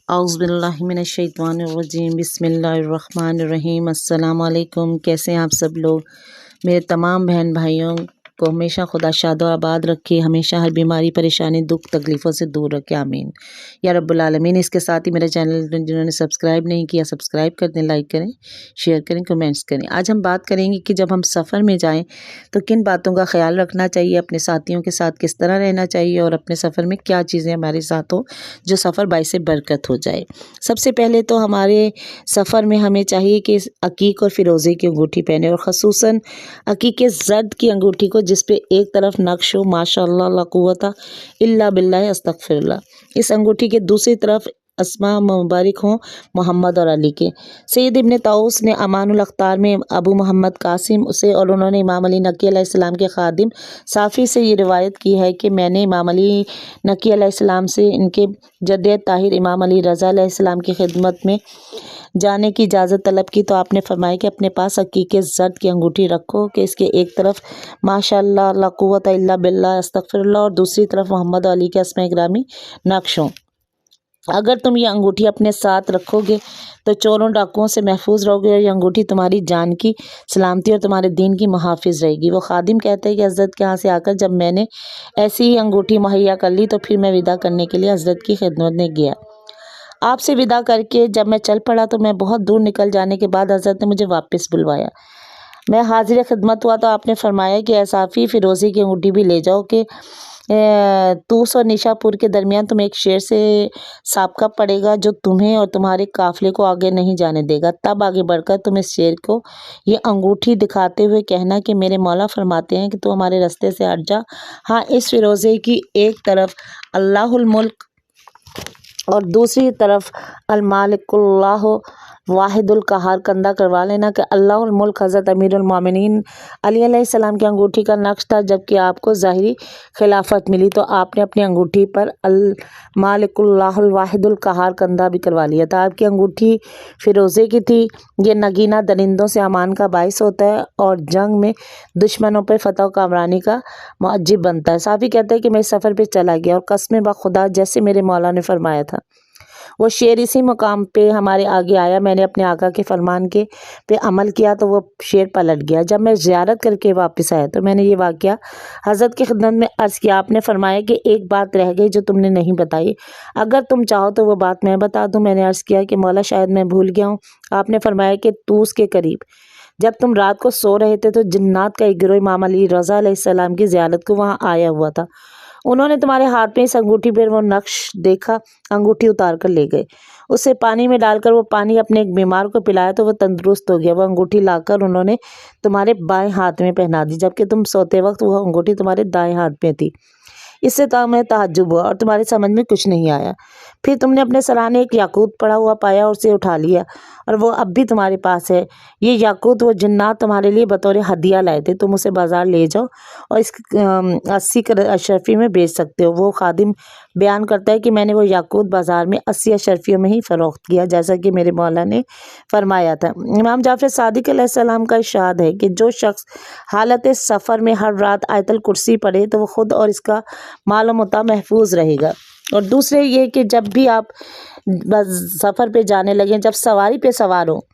औज़ु बिल्लाहि मिनश्शैतानिर्रजीम बिस्मिल्लाहिर्रहमानिर्रहीम। अस्सलाम वालेकुम। कैसे हैं आप सब लोग? मेरे तमाम बहन भाइयों को हमेशा खुदा शादो आबाद रखे, हमेशा हर बीमारी परेशानी दुख तकलीफ़ों से दूर रखे, आमीन या रब्बुल आलमीन। इसके साथ ही मेरा चैनल जिन्होंने सब्सक्राइब नहीं किया सब्सक्राइब कर दें, लाइक करें, शेयर करें, कमेंट्स करें। आज हम बात करेंगे कि जब हम सफ़र में जाएं तो किन बातों का ख्याल रखना चाहिए, अपने साथियों के साथ किस तरह रहना चाहिए और अपने सफ़र में क्या चीज़ें हमारे साथ हो जो सफ़र बाइसे बरकत हो जाए। सबसे पहले तो हमारे सफ़र में हमें चाहिए कि अकीक और फ़िरोज़े की अंगूठी पहने, और ख़ुसूसन अकीक ज़र्द की अंगूठी को जिस पे एक तरफ नक्श हो माशाअल्लाह ला कुव्वता इल्ला बिल्लाह अस्तगफिरुल्लाह। इस अंगूठी के दूसरी तरफ अस्मा मुबारक हों मोहम्मद और अली के। सैयद इब्न ताऊस ने अमानुल अख्तार में अबू मोहम्मद कासिम से और उन्होंने इमाम अली नकी अलैहिस्सलाम के खादिम साफ़ी से ये रिवायत की है कि मैंने इमाम अली नकी अलैहिस्सलाम से इनके जद्द ताहिर इमाम अली रज़ा अलैहिस्सलाम की खिदमत में जाने की इजाज़त तलब की, तो आपने फरमाया कि अपने पास अकीक ज़र्द की अंगूठी रखो कि इसके एक तरफ माशाअल्लाह ला कुव्वता इल्ला बिल्लाह अस्तगफिरुल्लाह और दूसरी तरफ मोहम्मद अली के अस्मा गिरामी नक्श हों। अगर तुम ये अंगूठी अपने साथ रखोगे तो चोरों डाकुओं से महफूज रहोगे और ये अंगूठी तुम्हारी जान की सलामती और तुम्हारे दीन की मुहाफिज रहेगी। वो खादिम कहते हैं कि हज़रत के यहाँ से आकर जब मैंने ऐसी ही अंगूठी मुहैया कर ली तो फिर मैं विदा करने के लिए हज़रत की खिदमत में गया। आपसे विदा करके जब मैं चल पड़ा तो मैं बहुत दूर निकल जाने के बाद हज़रत ने मुझे वापस बुलवाया। मैं हाजिर खिदमत हुआ तो आपने फरमाया कि ऐसाफ़ी फ़िरोज़ी की अंगूठी भी ले जाओ कि तूस और निशापुर के दरमियान तुम्हें एक शेर से साबका पड़ेगा जो तुम्हें और तुम्हारे काफ़िले को आगे नहीं जाने देगा। तब आगे बढ़कर तुम इस शेर को ये अंगूठी दिखाते हुए कहना कि मेरे मौला फरमाते हैं कि तू हमारे रास्ते से हट जा। हाँ, इस फ़िरोज़े की एक तरफ अल्लाहुल मुल्क और दूसरी तरफ अल मालिकुल्लाह वाहिदुल कहार कंधा करवा लेना कि अल्लाहुल मुल्क हज़रत अमीरुल मोमिनीन अली अलैहिस्सलाम की अंगूठी का नक्श था। जबकि आपको ज़ाहिरी खिलाफत मिली तो आपने अपनी अंगूठी पर अल मालिकुल्लाहुल वाहिदुल कहार कंधा भी करवा लिया था। आपकी अंगूठी फ़िरोज़े की थी। ये नगीना दरिंदों से अमान का बाइस होता है और जंग में दुश्मनों पर फ़तह कामरानी का मुअज्जिब बनता है। साफ़ी कहता है कि मैं इस सफ़र पर चला गया और कसम ब खुदा जैसे मेरे मौला ने फरमाया था वो शेर इसी मुकाम पे हमारे आगे आया। मैंने अपने आका के फरमान के पे अमल किया तो वो शेर पलट गया। जब मैं ज़ियारत करके वापस आया तो मैंने ये वाक़या हज़रत की खिदमत में अर्ज़ किया। आपने फरमाया कि एक बात रह गई जो तुमने नहीं बताई, अगर तुम चाहो तो वो बात मैं बता दूँ। मैंने अर्ज़ किया कि मौला शायद मैं भूल गया हूँ। आपने फरमाया कि तूस के करीब जब तुम रात को सो रहे थे तो जिन्नात का एक गिरोह इमाम अली रज़ा अलैहिस्सलाम की ज़ियारत को वहाँ आया हुआ था। उन्होंने तुम्हारे हाथ में इस अंगूठी पर वो नक्श देखा, अंगूठी उतार कर ले गए। उसे पानी में डालकर वो पानी अपने एक बीमार को पिलाया तो वो तंदुरुस्त हो गया। वो अंगूठी लाकर उन्होंने तुम्हारे बाएं हाथ में पहना दी, जबकि तुम सोते वक्त वो अंगूठी तुम्हारे दाएं हाथ में थी। इससे तो हमें ताज्जुब हुआ और तुम्हारी समझ में कुछ नहीं आया। फिर तुमने अपने सराहने एक याकूत पड़ा हुआ पाया और उसे उठा लिया और वो अब भी तुम्हारे पास है। ये याकूत वो जिन्नात तुम्हारे लिए बतौर हदिया लाए थे। तुम उसे बाज़ार ले जाओ और इस 80 अशरफी में बेच सकते हो। वो खादिम बयान करता है कि मैंने वो याकूत बाज़ार में 80 अशरफियों में ही फ़रोख्त किया जैसा कि मेरे मौला ने फरमाया था। इमाम जाफ़र सादिक अलैहिस्सलाम का इरशाद है कि जो शख्स हालत सफ़र में हर रात आयतल कुर्सी पढ़े तो वो खुद और इसका माल मुता महफूज रहेगा। और दूसरे ये कि जब भी आप सफ़र पे जाने लगें, जब सवारी पे सवार हो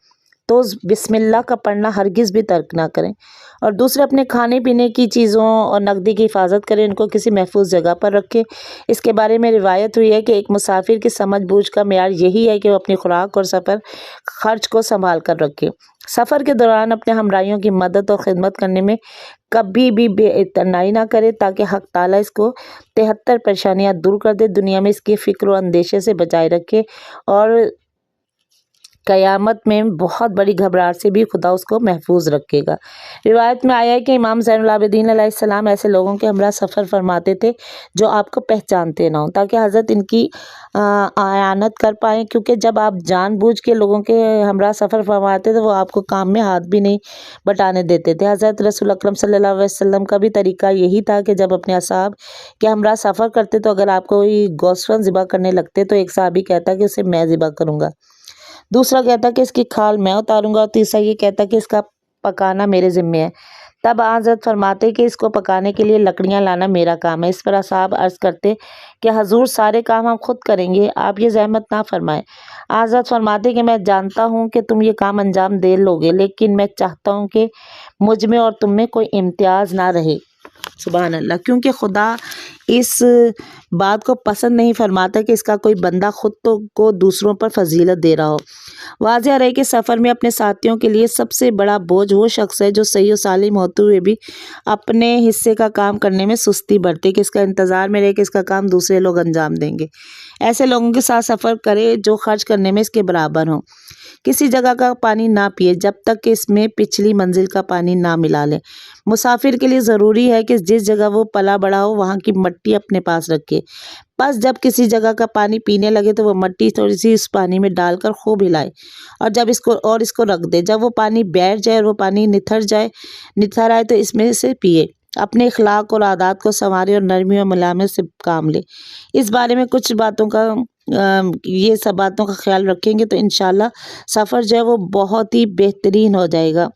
तो बिस्मिल्लाह का पढ़ना हरगिज़ भी तर्क ना करें। और दूसरे अपने खाने पीने की चीज़ों और नकदी की हिफाजत करें, इनको किसी महफूज जगह पर रखें। इसके बारे में रिवायत हुई है कि एक मुसाफिर की समझ बूझ का मेयार यही है कि वो अपनी खुराक और सफ़र खर्च को संभाल कर रखे। सफ़र के दौरान अपने हमराहियों की मदद और ख़िदमत करने में कभी भी बेइतनाई ना करे ताकि हक़ ताला इसको 73 परेशानियाँ दूर कर दे, दुनिया में इसकी फ़िक्र और अंदेशे से बचाए रखे और क़यामत में बहुत बड़ी घबराहट से भी खुदा उसको महफूज रखेगा। रिवायत में आया है कि इमाम ज़ैनुल आबिदीन अलैहिस्सलाम ऐसे लोगों के हमरा सफ़र फरमाते थे जो आपको पहचानते ना हो, ताकि हज़रत इनकी आयानत कर पाएँ। क्योंकि जब आप जानबूझ के लोगों के हमरा सफ़र फरमाते तो वो आपको काम में हाथ भी नहीं बटाने देते थे। हज़रत रसूल अकरम सल्लल्लाहु अलैहि वसल्लम का भी तरीका यही था कि जब अपने असहाब के हमरा सफ़र करते तो अगर आप कोई गोश्त ज़िबा करने लगते तो एक सहाबी कहता कि उसे मैं ज़िबा करूँगा, दूसरा कहता कि इसकी खाल मैं उतारूंगा और तीसरा ये कहता कि इसका पकाना मेरे ज़िम्मे है। تب حضرت فرماتے کہ اس کو پکانے کے لیے لکڑیاں لانا میرا کام ہے۔ اس پر اصحاب عرض کرتے کہ حضور سارے کام ہم خود کریں گے، آپ یہ زحمت نہ فرمائیں۔ حضرت فرماتے کہ میں جانتا ہوں کہ تم یہ کام انجام دے لوگے، لیکن میں چاہتا ہوں کہ مجھ میں اور تم میں کوئی امتیاز نہ رہے۔ سبحان اللہ، کیونکہ خدا اس بات کو پسند نہیں فرماتا کہ اس کا کوئی بندہ خود تو کو دوسروں پر فضیلت دے رہا ہو۔ واضح رہے کہ سفر میں اپنے ساتھیوں کے لیے سب سے بڑا بوجھ وہ شخص ہے جو صحیح و سالم ہوتے ہوئے بھی اپنے حصے کا کام کرنے میں سستی برتے، کہ اس کا انتظار میں رہے کہ اس کا کام دوسرے لوگ انجام دیں گے۔ ایسے لوگوں کے ساتھ سفر کرے جو خرچ کرنے میں اس کے برابر ہوں۔ کسی جگہ کا پانی نہ پیے جب تک کہ اس میں پچھلی منزل کا پانی نہ ملا لے۔ مسافر کے لیے ضروری ہے کہ جس جگہ وہ پلا بڑھا ہو وہاں کی مٹی اپنے پاس رکھے، بس جب کسی جگہ کا پانی پینے لگے تو وہ مٹی تھوڑی سی اس پانی میں ڈال کر خوب ہلائے اور جب اس کو رکھ دے۔ جب وہ پانی بیٹھ جائے اور وہ پانی نتھر آئے تو اس میں سے پیے۔ اپنے اخلاق اور عادات کو سنوارے اور نرمی اور ملامت سے کام لے۔ اس بارے میں کچھ باتوں کا یہ سب باتوں کا خیال رکھیں گے تو انشاءاللہ سفر جو ہے وہ بہت ہی بہترین ہو جائے گا۔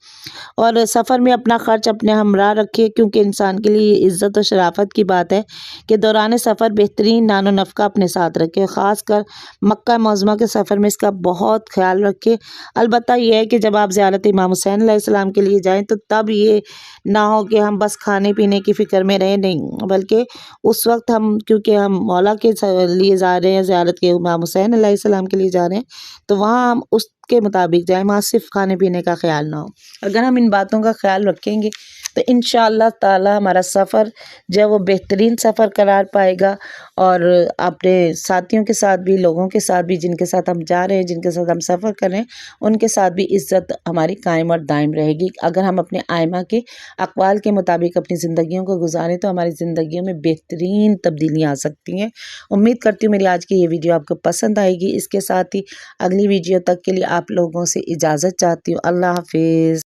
اور سفر میں اپنا خرچ اپنے ہمراہ رکھے، کیونکہ انسان کے لیے یہ عزت و شرافت کی بات ہے کہ دوران سفر بہترین نان و نفقہ اپنے ساتھ رکھے۔ خاص کر مکہ معظمہ کے سفر میں اس کا بہت خیال رکھے۔ البتہ یہ ہے کہ جب آپ زیارت امام حسین علیہ السلام کے لیے جائیں تو تب یہ نہ ہو کہ ہم بس کھانے پینے کی فکر میں رہیں، نہیں، بلکہ اس وقت کیونکہ ہم مولا کے لیے جا رہے ہیں، زیارت کے امام حسین علیہ السلام کے لیے جا رہے ہیں، تو وہاں ہم اس کے مطابق جائیں، وہاں صرف کھانے پینے کا خیال نہ ہو۔ اگر ہم ان باتوں کا خیال رکھیں گے تو انشاءاللہ تعالی ہمارا سفر جو ہے وہ بہترین سفر قرار پائے گا، اور اپنے ساتھیوں کے ساتھ بھی، لوگوں کے ساتھ بھی جن کے ساتھ ہم جا رہے ہیں، جن کے ساتھ ہم سفر کر رہے ہیں، ان کے ساتھ بھی عزت ہماری قائم اور دائم رہے گی۔ اگر ہم اپنے آئمہ کے اقوال کے مطابق اپنی زندگیوں کو گزاریں تو ہماری زندگیوں میں بہترین تبدیلیاں آ سکتی ہیں۔ امید کرتی ہوں میری آج کی یہ ویڈیو آپ کو پسند آئے گی۔ اس کے ساتھ ہی اگلی ویڈیو تک کے لیے آپ لوگوں سے اجازت چاہتی ہوں۔ اللہ حافظ۔